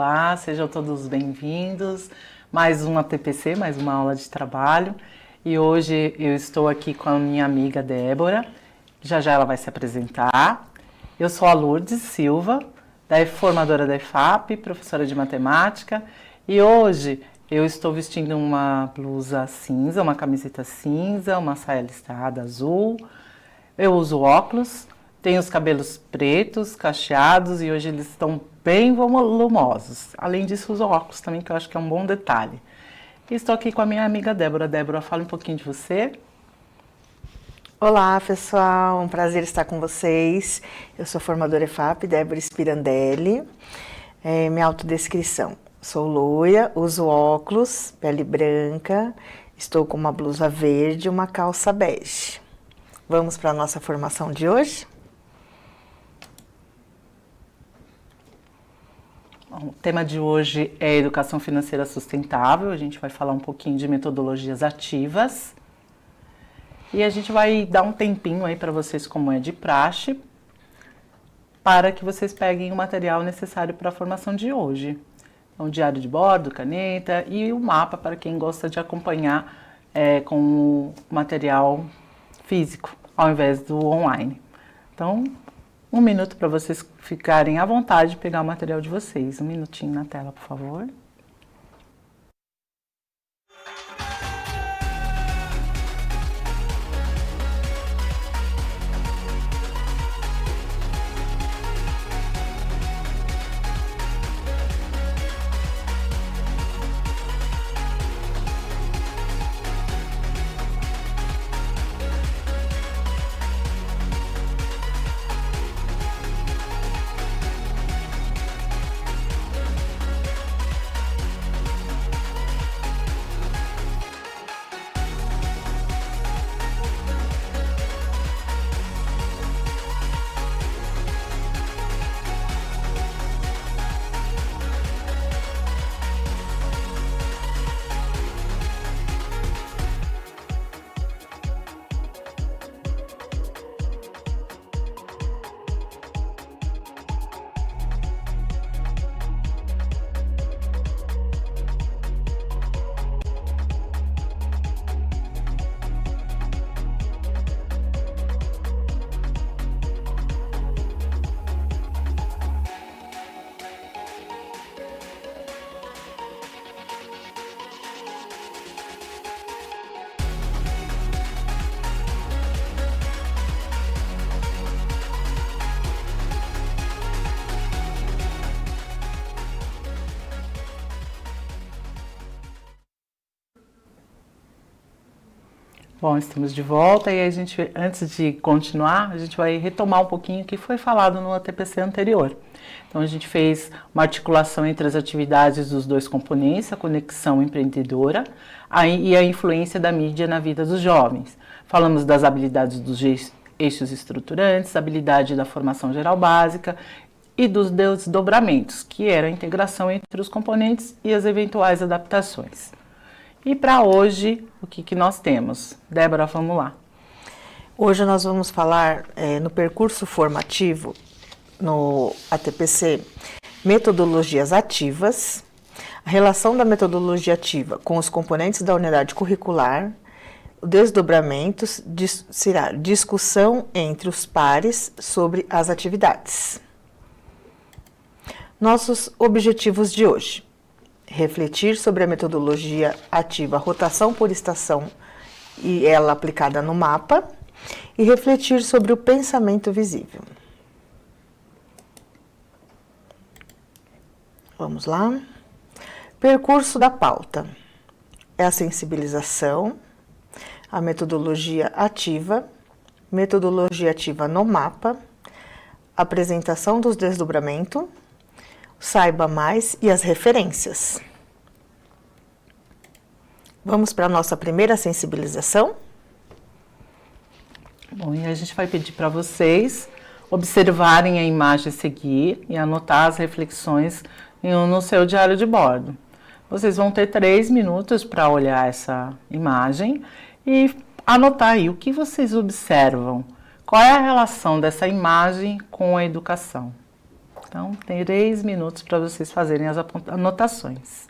Olá, sejam todos bem-vindos. Mais uma TPC, mais uma aula de trabalho. E hoje eu estou aqui com a minha amiga Débora. Já já ela vai se apresentar. Eu sou a Lourdes Silva, formadora da EFAP, professora de matemática. E hoje eu estou vestindo uma blusa cinza, uma camiseta cinza, uma saia listrada azul. Eu uso óculos, tenho os cabelos pretos, cacheados e hoje eles estão bem volumosos. Além disso, uso óculos também, que eu acho que é um bom detalhe. E estou aqui com a minha amiga Débora. Débora, fala um pouquinho de você. Olá, pessoal. Um prazer estar com vocês. Eu sou formadora EFAP, Débora Spirandelli. Minha autodescrição. Sou loira, uso óculos, pele branca, estou com uma blusa verde e uma calça bege. Vamos para a nossa formação de hoje? Bom, o tema de hoje é Educação Financeira Sustentável. A gente vai falar um pouquinho de metodologias ativas. E a gente vai dar um tempinho aí para vocês, como é de praxe, para que vocês peguem o material necessário para a formação de hoje. Então, diário de bordo, caneta e o mapa para quem gosta de acompanhar com o material físico, ao invés do online. Então, um minuto para vocês ficarem à vontade de pegar o material de vocês. Um minutinho na tela, por favor. Bom, estamos de volta e a gente, antes de continuar, a gente vai retomar um pouquinho o que foi falado no TPC anterior. Então, a gente fez uma articulação entre as atividades dos dois componentes, a conexão empreendedora e a influência da mídia na vida dos jovens. Falamos das habilidades dos eixos estruturantes, habilidade da formação geral básica e dos desdobramentos, que era a integração entre os componentes e as eventuais adaptações. E para hoje, o que nós temos? Débora, vamos lá. Hoje nós vamos falar no percurso formativo, no ATPC, metodologias ativas, a relação da metodologia ativa com os componentes da unidade curricular, desdobramentos, será discussão entre os pares sobre as atividades. Nossos objetivos de hoje. Refletir sobre a metodologia ativa rotação por estação e ela aplicada no mapa e refletir sobre o pensamento visível. Vamos lá. Percurso da pauta. É a sensibilização, a metodologia ativa no mapa, apresentação dos desdobramentos, saiba mais e as referências. Vamos para a nossa primeira sensibilização? Bom, e a gente vai pedir para vocês observarem a imagem a seguir e anotar as reflexões no seu diário de bordo. Vocês vão ter 3 minutos para olhar essa imagem e anotar aí o que vocês observam. Qual é a relação dessa imagem com a educação? Então, tem 3 minutos para vocês fazerem as anotações.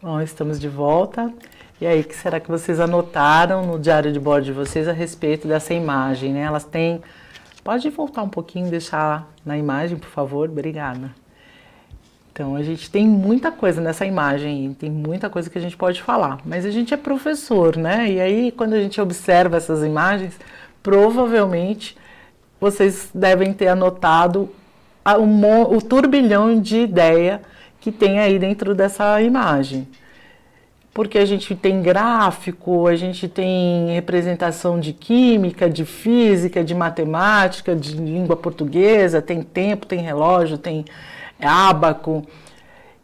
Bom, estamos de volta. E aí, o que será que vocês anotaram no diário de bordo de vocês a respeito dessa imagem, né? Elas têm... Pode voltar um pouquinho, deixar na imagem, por favor? Obrigada. Então, a gente tem muita coisa nessa imagem, tem muita coisa que a gente pode falar. Mas a gente é professor, né? E aí, quando a gente observa essas imagens, provavelmente vocês devem ter anotado o turbilhão de ideia que tem aí dentro dessa imagem. Porque a gente tem gráfico, a gente tem representação de química, de física, de matemática, de língua portuguesa, tem tempo, tem relógio, tem ábaco.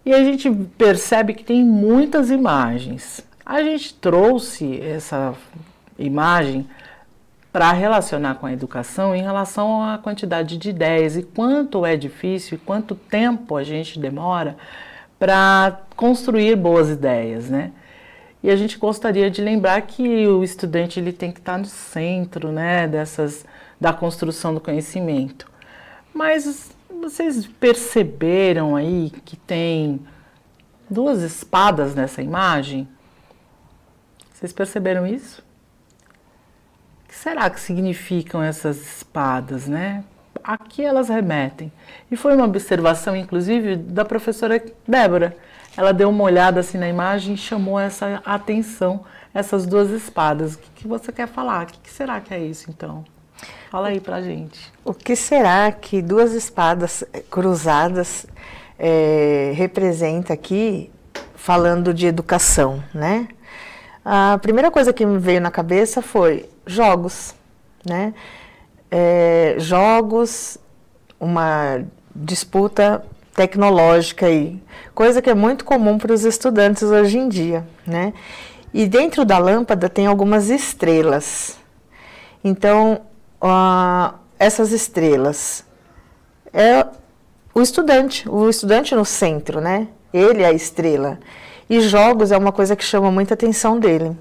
E a gente percebe que tem muitas imagens. A gente trouxe essa imagem para relacionar com a educação em relação à quantidade de ideias e quanto é difícil e quanto tempo a gente demora para construir boas ideias, né? E a gente gostaria de lembrar que o estudante ele tem que estar no centro, né, da construção do conhecimento. Mas vocês perceberam aí que tem 2 espadas nessa imagem? Vocês perceberam isso? O que será que significam essas espadas, né? A que elas remetem? E foi uma observação, inclusive, da professora Débora. ela deu uma olhada assim na imagem e chamou essa atenção, essas duas espadas. O que você quer falar? O que será que é isso, então? Fala aí pra gente. O que será que duas espadas cruzadas representa aqui, falando de educação, né? A primeira coisa que me veio na cabeça foi jogos, né? Jogos, uma disputa tecnológica aí, coisa que é muito comum para os estudantes hoje em dia, né? E dentro da lâmpada tem algumas estrelas. Então, essas estrelas é o estudante no centro, né? Ele é a estrela. E jogos é uma coisa que chama muita atenção dele.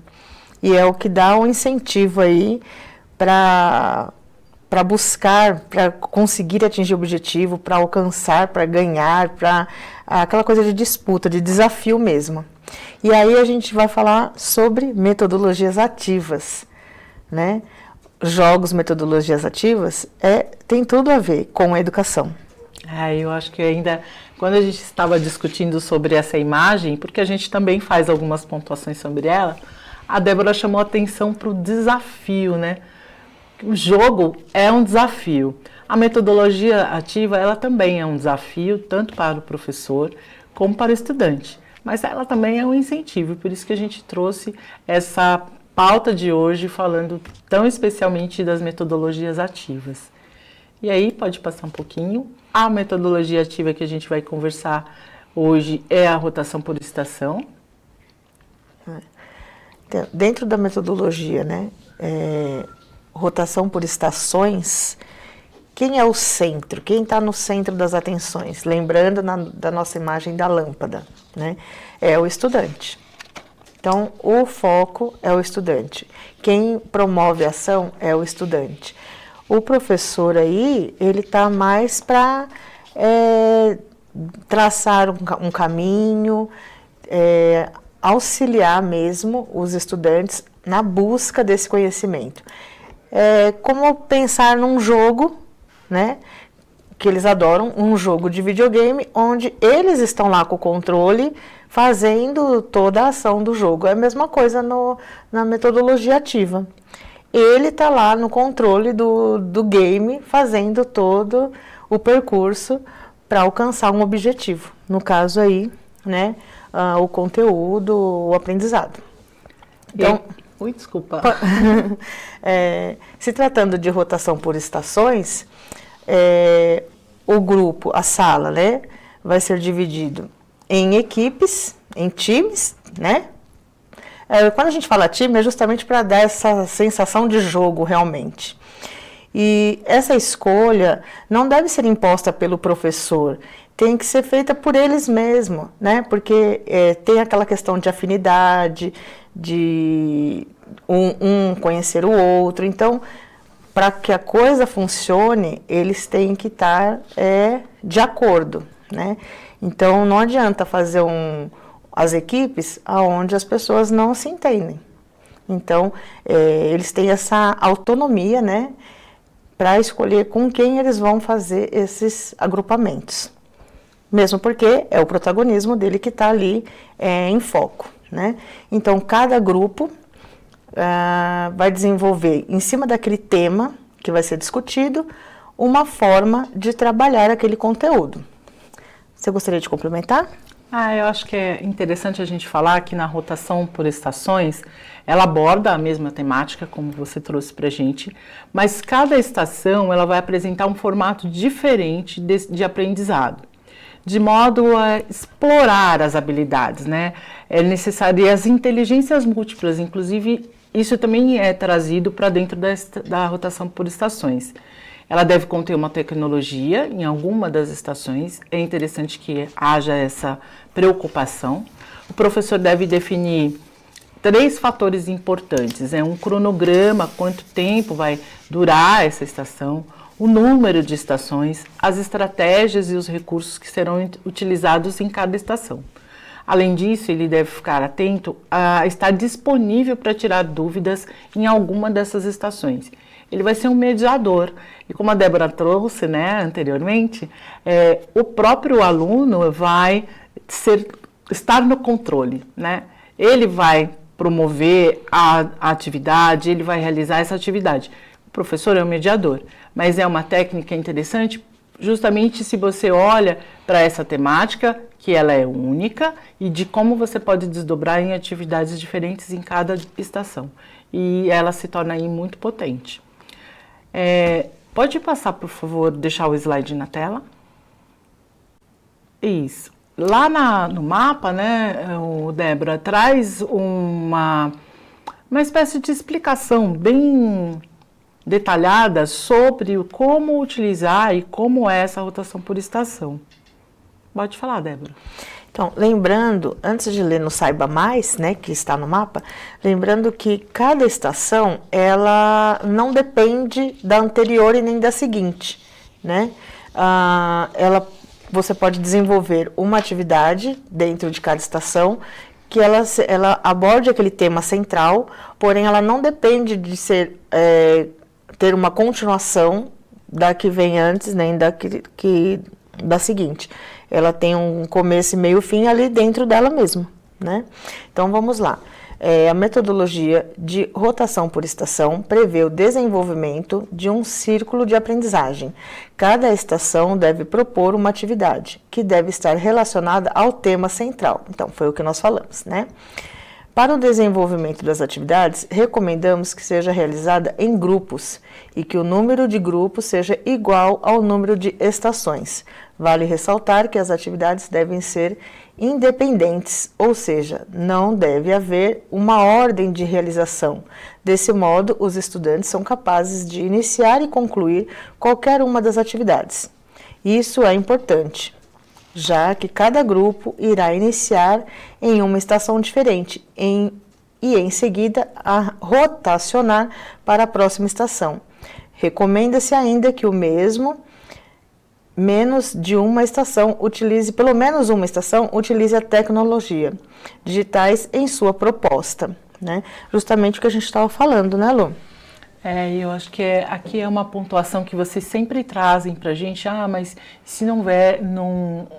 E é o que dá um incentivo aí para buscar, para conseguir atingir o objetivo, para alcançar, para ganhar, para aquela coisa de disputa, de desafio mesmo. E aí a gente vai falar sobre metodologias ativas, né? Jogos, metodologias ativas, tem tudo a ver com a educação. Eu acho que ainda, quando a gente estava discutindo sobre essa imagem, porque a gente também faz algumas pontuações sobre ela, a Débora chamou a atenção para o desafio, né? O jogo é um desafio. A metodologia ativa, ela também é um desafio, tanto para o professor como para o estudante. Mas ela também é um incentivo, por isso que a gente trouxe essa pauta de hoje falando tão especialmente das metodologias ativas. E aí, pode passar um pouquinho. A metodologia ativa que a gente vai conversar hoje é a rotação por estação. Dentro da metodologia, né, rotação por estações, quem é o centro? Quem está no centro das atenções? Lembrando da nossa imagem da lâmpada, né? É o estudante. Então, o foco é o estudante. Quem promove a ação é o estudante. O professor aí, ele está mais para traçar um caminho, auxiliar mesmo os estudantes na busca desse conhecimento. Como pensar num jogo, né, que eles adoram, um jogo de videogame, onde eles estão lá com o controle, fazendo toda a ação do jogo. É a mesma coisa na metodologia ativa. Ele está lá no controle do game, fazendo todo o percurso para alcançar um objetivo. No caso aí, né, o conteúdo, o aprendizado. Então, Ui, desculpa. Se tratando de rotação por estações, o grupo, a sala, né, vai ser dividido em equipes, em times, né? Quando a gente fala time, é justamente para dar essa sensação de jogo realmente. E essa escolha não deve ser imposta pelo professor, tem que ser feita por eles mesmos, né? Porque tem aquela questão de afinidade, de um conhecer o outro. Então, para que a coisa funcione, eles têm que estar de acordo, né? Então, não adianta fazer as equipes onde as pessoas não se entendem. Então, eles têm essa autonomia, né, para escolher com quem eles vão fazer esses agrupamentos. Mesmo porque é o protagonismo dele que está ali em foco, né? Então, cada grupo vai desenvolver, em cima daquele tema que vai ser discutido, uma forma de trabalhar aquele conteúdo. Você gostaria de complementar? Eu acho que é interessante a gente falar que na rotação por estações, ela aborda a mesma temática, como você trouxe para a gente, mas cada estação ela vai apresentar um formato diferente de aprendizado, de modo a explorar as habilidades, né? É necessário as inteligências múltiplas, inclusive isso também é trazido para dentro da rotação por estações. Ela deve conter uma tecnologia em alguma das estações, é interessante que haja essa preocupação. O professor deve definir 3 fatores importantes, um cronograma, quanto tempo vai durar essa estação, o número de estações, as estratégias e os recursos que serão utilizados em cada estação. Além disso, ele deve ficar atento a estar disponível para tirar dúvidas em alguma dessas estações. Ele vai ser um mediador. E como a Débora trouxe, né, anteriormente, o próprio aluno vai ser estar no controle, né? Ele vai promover a atividade, ele vai realizar essa atividade. O professor é o mediador, mas é uma técnica interessante justamente se você olha para essa temática, que ela é única, e de como você pode desdobrar em atividades diferentes em cada estação. E ela se torna aí muito potente. Pode passar, por favor, deixar o slide na tela? Isso. Lá no mapa, né, o Débora traz uma espécie de explicação bem detalhada sobre como utilizar e como é essa rotação por estação. Pode falar, Débora. Então, lembrando, antes de ler no Saiba Mais, né, que está no mapa, lembrando que cada estação, ela não depende da anterior e nem da seguinte, né? Você pode desenvolver uma atividade dentro de cada estação que ela aborde aquele tema central, porém ela não depende de ter uma continuação da que vem antes, nem da seguinte. Ela tem um começo, meio e fim ali dentro dela mesma, né? Então, vamos lá. A metodologia de rotação por estação prevê o desenvolvimento de um círculo de aprendizagem. Cada estação deve propor uma atividade, que deve estar relacionada ao tema central. Então, foi o que nós falamos, né? Para o desenvolvimento das atividades, recomendamos que seja realizada em grupos e que o número de grupos seja igual ao número de estações. Vale ressaltar que as atividades devem ser independentes, ou seja, não deve haver uma ordem de realização. Desse modo, os estudantes são capazes de iniciar e concluir qualquer uma das atividades. Isso é importante, já que cada grupo irá iniciar em uma estação diferente e em seguida a rotacionar para a próxima estação. Recomenda-se ainda que pelo menos uma estação utilize a tecnologia digitais em sua proposta, né? Justamente o que a gente estava falando, né, Lu? Eu acho que aqui é uma pontuação que vocês sempre trazem para a gente, mas se não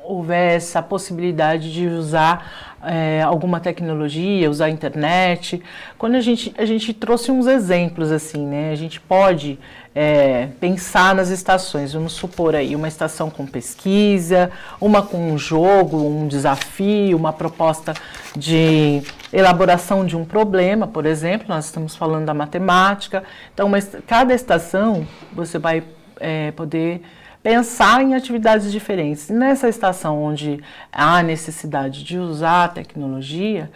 houver essa possibilidade de usar alguma tecnologia, usar a internet, quando a gente trouxe uns exemplos assim, né? A gente pode pensar nas estações, vamos supor aí uma estação com pesquisa, uma com um jogo, um desafio, uma proposta de elaboração de um problema, por exemplo, nós estamos falando da matemática. Então, cada estação você vai poder pensar em atividades diferentes. Nessa estação onde há necessidade de usar a tecnologia,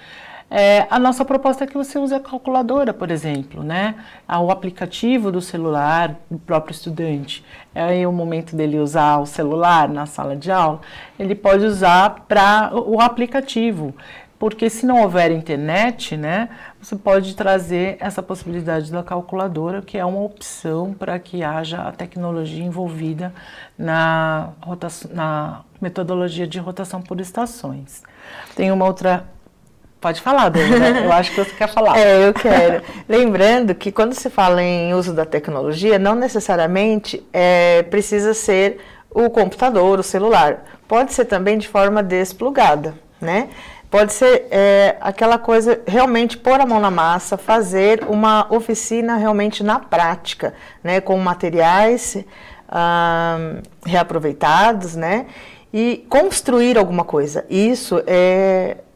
a nossa proposta é que você use a calculadora, por exemplo, né? O aplicativo do celular do próprio estudante. É o momento dele usar o celular na sala de aula, ele pode usar para o aplicativo. Porque se não houver internet, né, você pode trazer essa possibilidade da calculadora, que é uma opção para que haja a tecnologia envolvida na metodologia de rotação por estações. Tem uma outra... Pode falar, Débora, eu acho que você quer falar. Eu quero. Lembrando que quando se fala em uso da tecnologia, não necessariamente precisa ser o computador, o celular. Pode ser também de forma desplugada, né? Pode ser aquela coisa, realmente pôr a mão na massa, fazer uma oficina realmente na prática, né, com materiais reaproveitados, né, e construir alguma coisa. Isso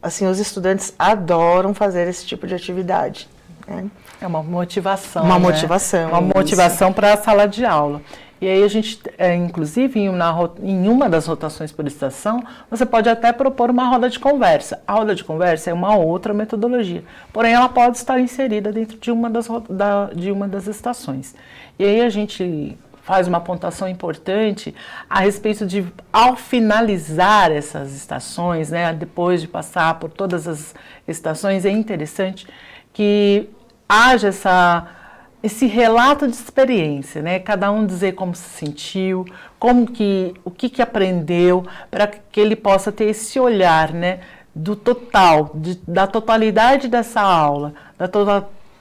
assim, os estudantes adoram fazer esse tipo de atividade, né? É uma motivação. Uma né? motivação. Uma motivação para a sala de aula. E aí a gente, inclusive, em uma das rotações por estação, você pode até propor uma roda de conversa. A roda de conversa é uma outra metodologia, porém ela pode estar inserida dentro de uma das estações. E aí a gente faz uma pontuação importante a respeito de, ao finalizar essas estações, né, depois de passar por todas as estações, é interessante que haja esse relato de experiência, né? Cada um dizer como se sentiu, o que aprendeu, para que ele possa ter esse olhar, né, do total, da totalidade dessa aula, da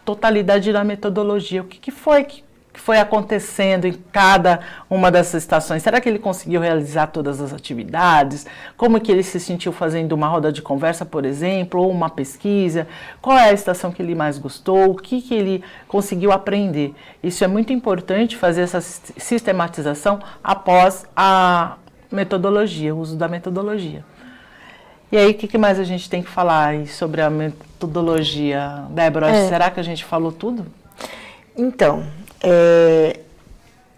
totalidade da metodologia. O que foi que que foi acontecendo em cada uma dessas estações? Será que ele conseguiu realizar todas as atividades? Como que ele se sentiu fazendo uma roda de conversa, por exemplo, ou uma pesquisa? Qual é a estação que ele mais gostou? O que ele conseguiu aprender? Isso é muito importante, fazer essa sistematização após a metodologia, o uso da metodologia. E aí, o que mais a gente tem que falar aí sobre a metodologia? Débora, será que a gente falou tudo? Então,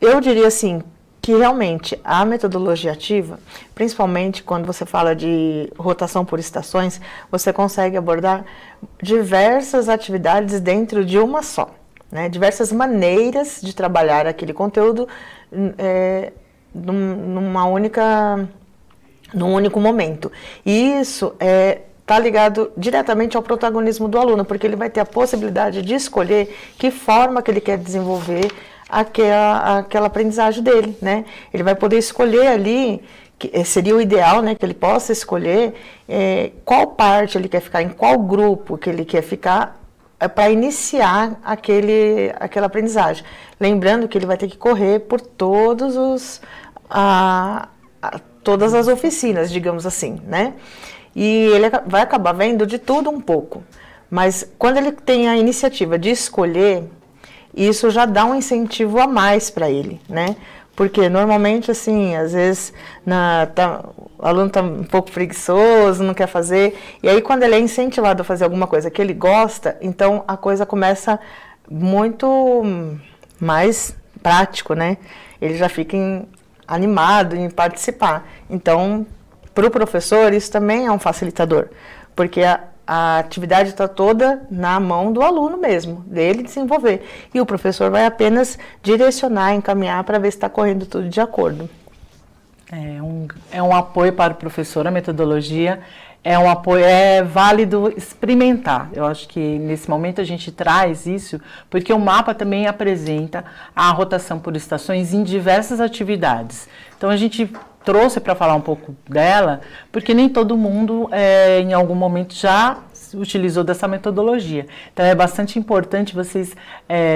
eu diria assim, que realmente a metodologia ativa, principalmente quando você fala de rotação por estações, você consegue abordar diversas atividades dentro de uma só, né? Diversas maneiras de trabalhar aquele conteúdo num único momento. E isso está ligado diretamente ao protagonismo do aluno, porque ele vai ter a possibilidade de escolher que forma que ele quer desenvolver aquela aprendizagem dele, né? Ele vai poder escolher ali, que seria o ideal, né, que ele possa escolher qual parte ele quer ficar, em qual grupo que ele quer ficar, para iniciar aquela aprendizagem. Lembrando que ele vai ter que correr por todas as oficinas, digamos assim, né? E ele vai acabar vendo de tudo um pouco. Mas quando ele tem a iniciativa de escolher, isso já dá um incentivo a mais para ele, né? Porque normalmente, assim, às vezes o aluno está um pouco preguiçoso, não quer fazer, e aí quando ele é incentivado a fazer alguma coisa que ele gosta, então a coisa começa muito mais prático, né? Ele já fica animado em participar. Então, para o professor, isso também é um facilitador, porque a atividade está toda na mão do aluno mesmo, dele desenvolver. E o professor vai apenas direcionar, encaminhar para ver se está correndo tudo de acordo. É um apoio para o professor, a metodologia. É um apoio, é válido experimentar. Eu acho que nesse momento a gente traz isso, porque o mapa também apresenta a rotação por estações em diversas atividades. Então a gente trouxe para falar um pouco dela, porque nem todo mundo em algum momento já utilizou dessa metodologia. Então é bastante importante vocês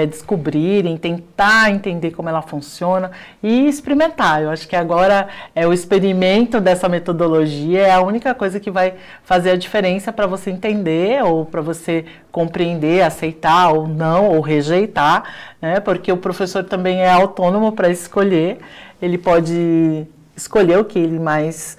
descobrirem, tentar entender como ela funciona e experimentar. Eu acho que agora o experimento dessa metodologia é a única coisa que vai fazer a diferença para você entender ou para você compreender, aceitar ou não, ou rejeitar, né? Porque o professor também é autônomo para escolher, ele pode escolher o que mais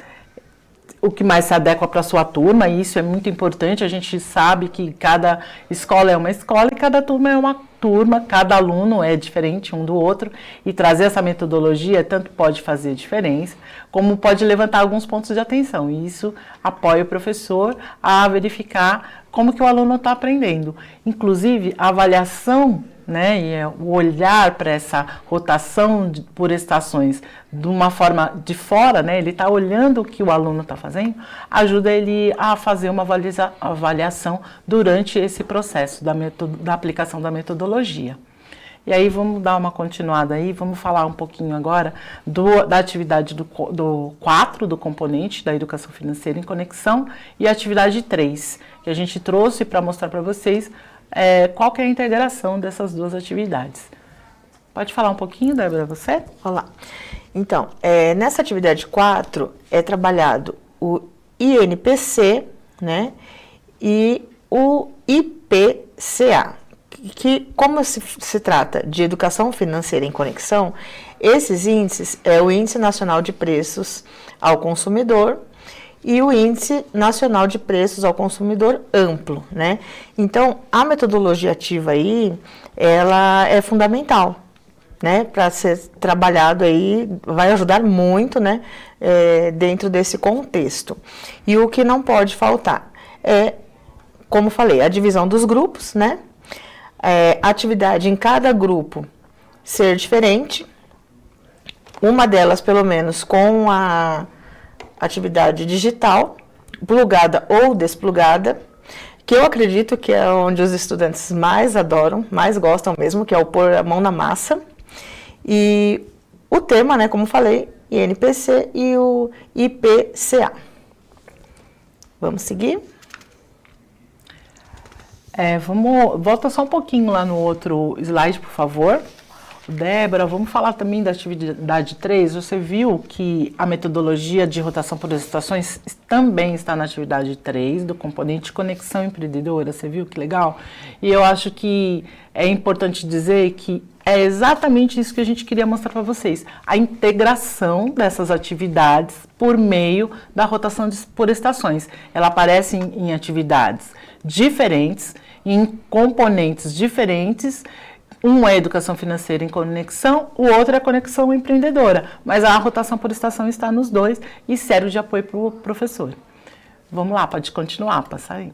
se adequa para a sua turma, e isso é muito importante. A gente sabe que cada escola é uma escola e cada turma é uma turma, cada aluno é diferente um do outro, e trazer essa metodologia tanto pode fazer diferença, como pode levantar alguns pontos de atenção, e isso apoia o professor a verificar como que o aluno está aprendendo. Inclusive, a avaliação, né, e o olhar para essa rotação por estações de uma forma de fora, né, ele está olhando o que o aluno está fazendo, ajuda ele a fazer uma avaliação durante esse processo da aplicação da metodologia. E aí vamos dar uma continuada aí, vamos falar um pouquinho agora da atividade do 4, do componente da educação financeira em conexão, e a atividade 3, que a gente trouxe para mostrar para vocês qual que é a integração dessas duas atividades. Pode falar um pouquinho, Débora, você? Olá. Então, nessa atividade 4 é trabalhado o INPC, né, e o IPCA, que como se trata de educação financeira em conexão, esses índices é o Índice Nacional de Preços ao Consumidor e o Índice Nacional de Preços ao Consumidor Amplo, né? Então, a metodologia ativa aí, ela é fundamental, né? Para ser trabalhado aí, vai ajudar muito, né? Dentro desse contexto. E o que não pode faltar como falei, a divisão dos grupos, né? A atividade em cada grupo ser diferente, uma delas, pelo menos, com a atividade digital, plugada ou desplugada, que eu acredito que é onde os estudantes mais adoram, mais gostam mesmo, que é o pôr a mão na massa. E o tema, né, como falei, INPC e o IPCA. Vamos seguir? Volta só um pouquinho lá no outro slide, por favor. Débora, vamos falar também da atividade 3. Você viu que a metodologia de rotação por estações também está na atividade 3, do componente Conexão Empreendedora. Você viu que legal? E eu acho que é importante dizer que é exatamente isso que a gente queria mostrar para vocês. A integração dessas atividades por meio da rotação por estações. Ela aparece em atividades diferentes, em componentes diferentes. Um é educação financeira em conexão, o outro é conexão empreendedora. Mas a rotação por estação está nos dois e serve de apoio para o professor. Vamos lá, pode continuar, passar aí.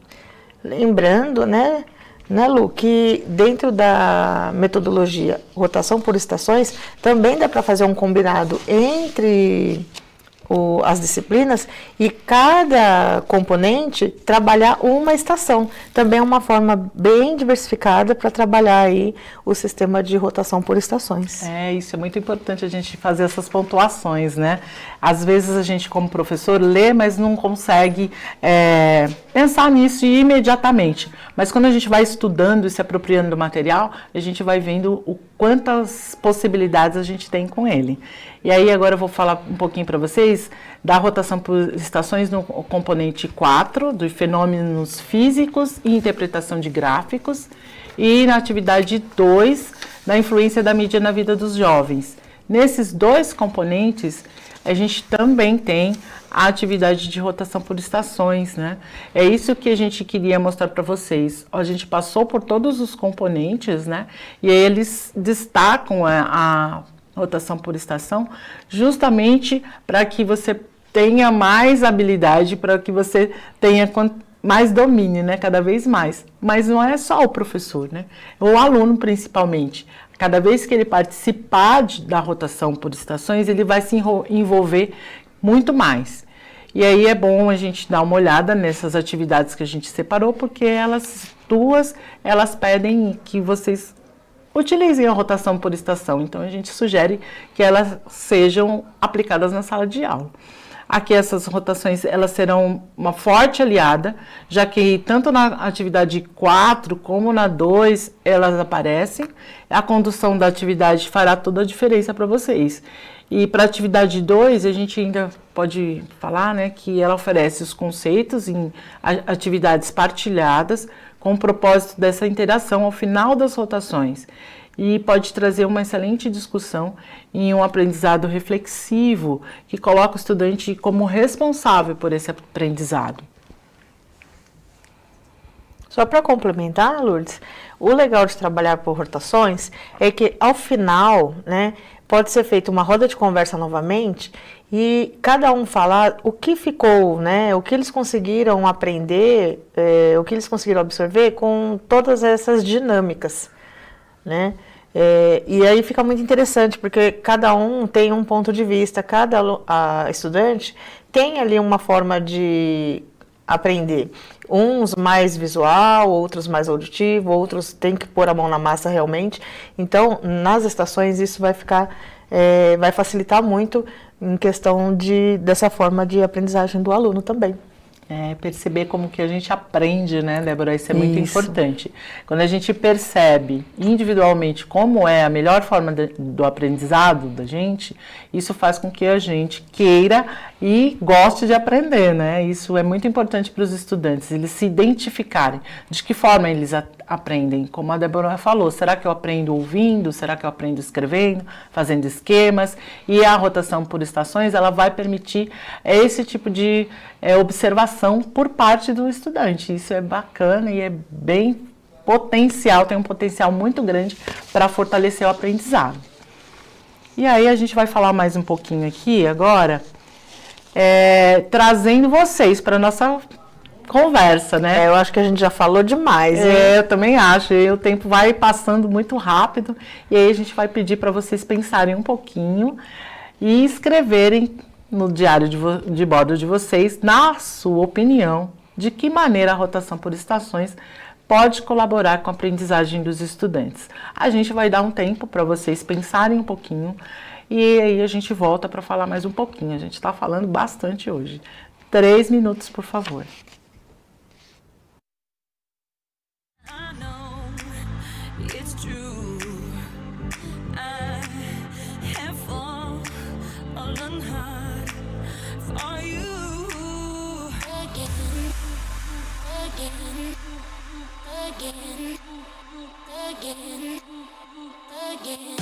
Lembrando, né, Lu, que dentro da metodologia rotação por estações, também dá para fazer um combinado entre as disciplinas e cada componente trabalhar uma estação. Também é uma forma bem diversificada para trabalhar aí o sistema de rotação por estações. Isso é muito importante a gente fazer essas pontuações, né? Às vezes a gente como professor lê, mas não consegue pensar nisso imediatamente. Mas quando a gente vai estudando e se apropriando do material, a gente vai vendo quantas possibilidades a gente tem com ele. E aí agora eu vou falar um pouquinho para vocês da rotação por estações no componente 4, dos fenômenos físicos e interpretação de gráficos, e na atividade 2, da influência da mídia na vida dos jovens. Nesses dois componentes, a gente também tem a atividade de rotação por estações, né? É isso que a gente queria mostrar para vocês. A gente passou por todos os componentes, né? E aí eles destacam a rotação por estação justamente para que você tenha mais habilidade, para que você tenha mais domínio, né? Cada vez mais. Mas não é só o professor, né? O aluno, principalmente. Cada vez que ele participar da rotação por estações, ele vai se envolver muito mais. E aí é bom a gente dar uma olhada nessas atividades que a gente separou, porque elas pedem que vocês utilizem a rotação por estação. Então a gente sugere que elas sejam aplicadas na sala de aula. Aqui essas rotações elas serão uma forte aliada, já que tanto na atividade 4 como na 2 elas aparecem. A condução da atividade fará toda a diferença para vocês. E para a atividade 2, a gente ainda pode falar, né, que ela oferece os conceitos em atividades partilhadas com o propósito dessa interação ao final das rotações. E pode trazer uma excelente discussão em um aprendizado reflexivo que coloca o estudante como responsável por esse aprendizado. Só para complementar, Lourdes, o legal de trabalhar por rotações é que ao final, né, pode ser feita uma roda de conversa novamente e cada um falar o que ficou, né, o que eles conseguiram aprender, o que eles conseguiram absorver com todas essas dinâmicas, né? E aí fica muito interessante, porque cada um tem um ponto de vista, cada estudante tem ali uma forma de aprender. Uns mais visual, outros mais auditivo, outros têm que pôr a mão na massa realmente. Então, nas estações, isso vai vai facilitar muito em questão dessa forma de aprendizagem do aluno também. Perceber como que a gente aprende, né, Débora? Isso é muito importante. Quando a gente percebe individualmente como é a melhor forma do aprendizado da gente, isso faz com que a gente queira e goste de aprender, né? Isso é muito importante para os estudantes, eles se identificarem de que forma eles aprendem. Como a Débora falou, será que eu aprendo ouvindo? Será que eu aprendo escrevendo? Fazendo esquemas? E a rotação por estações, ela vai permitir esse tipo de observação por parte do estudante. Isso é bacana e é bem potencial, tem um potencial muito grande para fortalecer o aprendizado. E aí a gente vai falar mais um pouquinho aqui agora, trazendo vocês para a nossa conversa, né? Eu acho que a gente já falou demais, hein? Eu também acho, e o tempo vai passando muito rápido, e aí a gente vai pedir para vocês pensarem um pouquinho e escreverem no diário de bordo de vocês, na sua opinião, de que maneira a rotação por estações pode colaborar com a aprendizagem dos estudantes. A gente vai dar um tempo para vocês pensarem um pouquinho e aí a gente volta para falar mais um pouquinho. A gente está falando bastante hoje. 3 minutos, por favor. I know it's true. I falling hard for you. Again, again, again, again.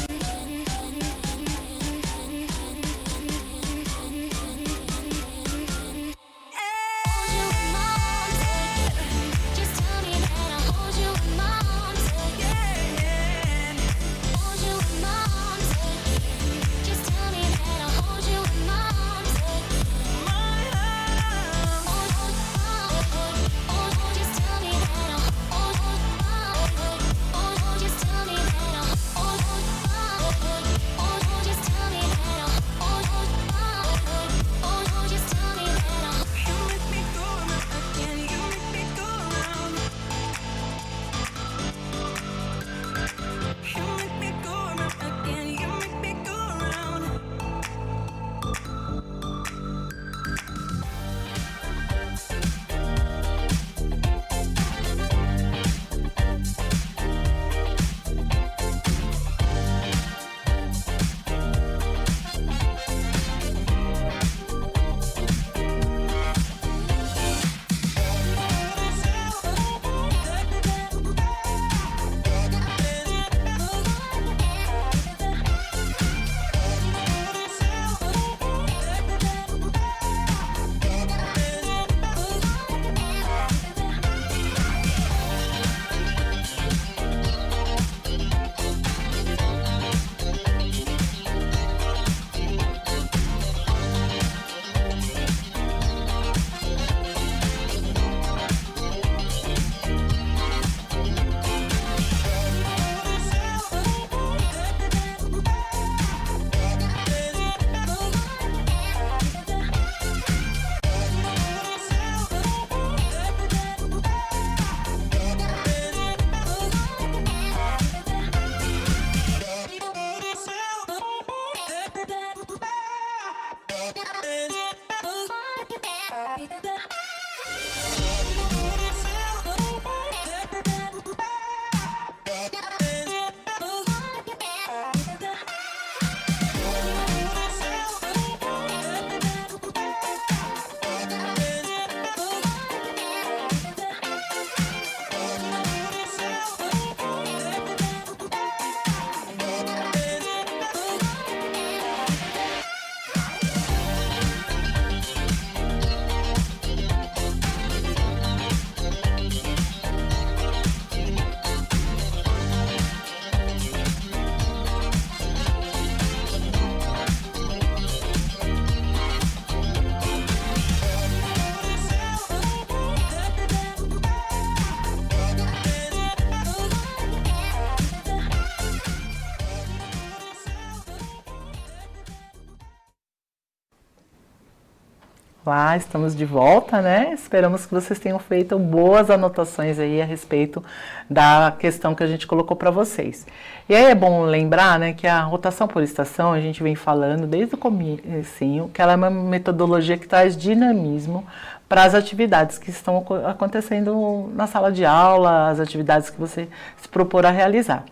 Olá, estamos de volta, né? Esperamos que vocês tenham feito boas anotações aí a respeito da questão que a gente colocou para vocês. E aí é bom lembrar, né, que a rotação por estação, a gente vem falando desde o comecinho, que ela é uma metodologia que traz dinamismo para as atividades que estão acontecendo na sala de aula, as atividades que você se propor a realizar.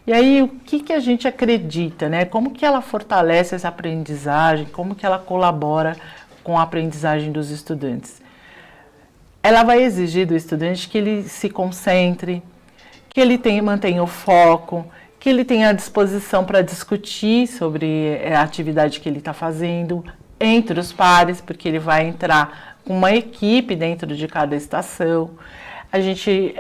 E aí, o que a gente acredita, né? Como que ela fortalece essa aprendizagem, como que ela colabora com a aprendizagem dos estudantes? Ela vai exigir do estudante que ele se concentre, que ele mantenha o foco, que ele tenha a disposição para discutir sobre a atividade que ele está fazendo entre os pares, porque ele vai entrar com uma equipe dentro de cada estação. A gente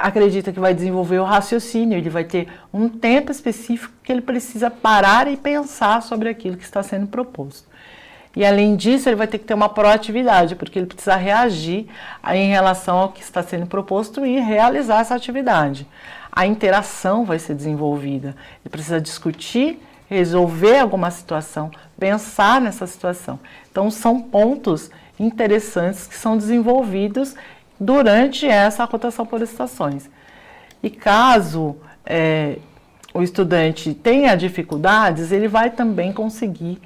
acredita que vai desenvolver o raciocínio, ele vai ter um tempo específico que ele precisa parar e pensar sobre aquilo que está sendo proposto. E além disso, ele vai ter que ter uma proatividade, porque ele precisa reagir em relação ao que está sendo proposto e realizar essa atividade. A interação vai ser desenvolvida, ele precisa discutir, resolver alguma situação, pensar nessa situação. Então, são pontos interessantes que são desenvolvidos durante essa rotação por estações. E caso o estudante tenha dificuldades, ele vai também conseguir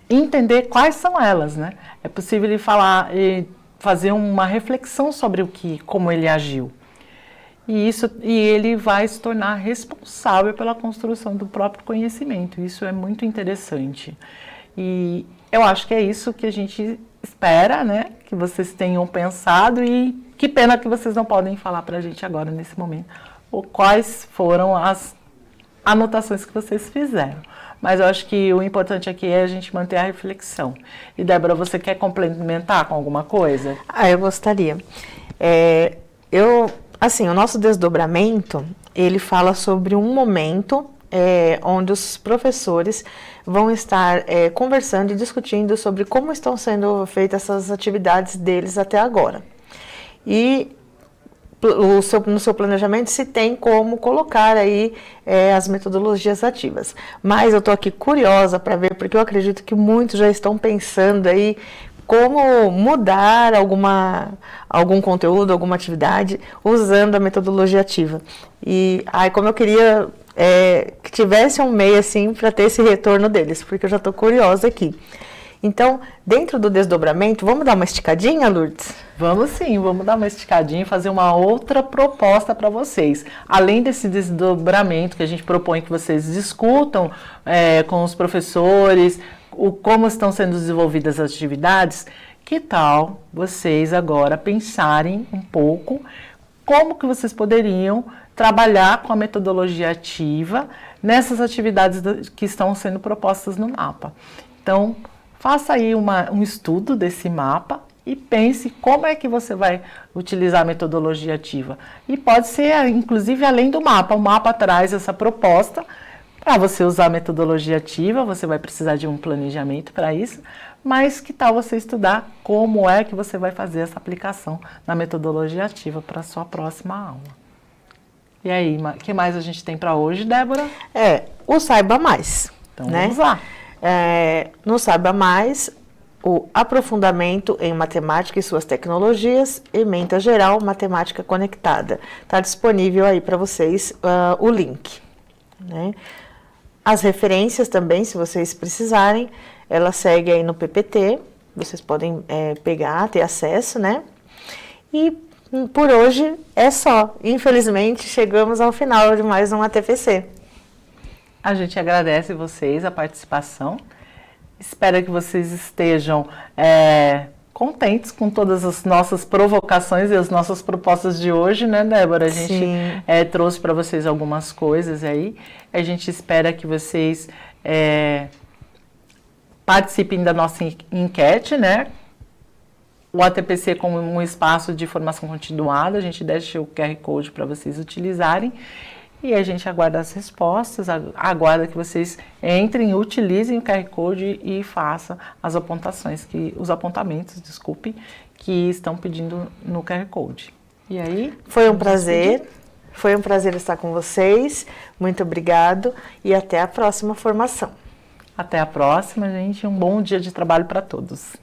entender quais são elas, né? É possível ele falar e fazer uma reflexão sobre como ele agiu. E ele vai se tornar responsável pela construção do próprio conhecimento. Isso é muito interessante. E eu acho que é isso que a gente espera, né? Que vocês tenham pensado e que pena que vocês não podem falar para a gente agora, nesse momento, ou quais foram as anotações que vocês fizeram. Mas eu acho que o importante aqui é a gente manter a reflexão. E, Débora, você quer complementar com alguma coisa? Eu gostaria. Assim, o nosso desdobramento, ele fala sobre um momento onde os professores vão estar conversando e discutindo sobre como estão sendo feitas essas atividades deles até agora. E no seu planejamento se tem como colocar aí as metodologias ativas. Mas eu estou aqui curiosa para ver, porque eu acredito que muitos já estão pensando aí como mudar algum conteúdo, alguma atividade, usando a metodologia ativa. E como eu queria que tivesse um meio assim para ter esse retorno deles, porque eu já estou curiosa aqui. Então, dentro do desdobramento, vamos dar uma esticadinha, Lourdes? Vamos sim, vamos dar uma esticadinha e fazer uma outra proposta para vocês. Além desse desdobramento que a gente propõe que vocês discutam com os professores, como estão sendo desenvolvidas as atividades, que tal vocês agora pensarem um pouco como que vocês poderiam trabalhar com a metodologia ativa nessas atividades que estão sendo propostas no mapa. Então, faça aí um estudo desse mapa e pense como é que você vai utilizar a metodologia ativa. E pode ser, inclusive, além do mapa. O mapa traz essa proposta para você usar a metodologia ativa, você vai precisar de um planejamento para isso, mas que tal você estudar como é que você vai fazer essa aplicação na metodologia ativa para a sua próxima aula. E aí, o que mais a gente tem para hoje, Débora? O Saiba Mais. Então, vamos lá. No Saiba Mais, o aprofundamento em matemática e suas tecnologias, ementa geral, matemática conectada. Está disponível aí para vocês o link, né? As referências também, se vocês precisarem, ela segue aí no PPT, vocês podem pegar, ter acesso, né? E por hoje é só. Infelizmente, chegamos ao final de mais um ATPC. A gente agradece vocês a participação. Espero que vocês estejam contentes com todas as nossas provocações e as nossas propostas de hoje, né, Débora? A gente trouxe para vocês algumas coisas aí. A gente espera que vocês participem da nossa enquete, né? O ATPC como um espaço de formação continuada, a gente deixa o QR Code para vocês utilizarem. E a gente aguarda as respostas, aguarda que vocês entrem, utilizem o QR Code e façam os apontamentos, que estão pedindo no QR Code. E aí? Foi um prazer estar com vocês. Muito obrigado e até a próxima formação. Até a próxima, gente. Um bom dia de trabalho para todos.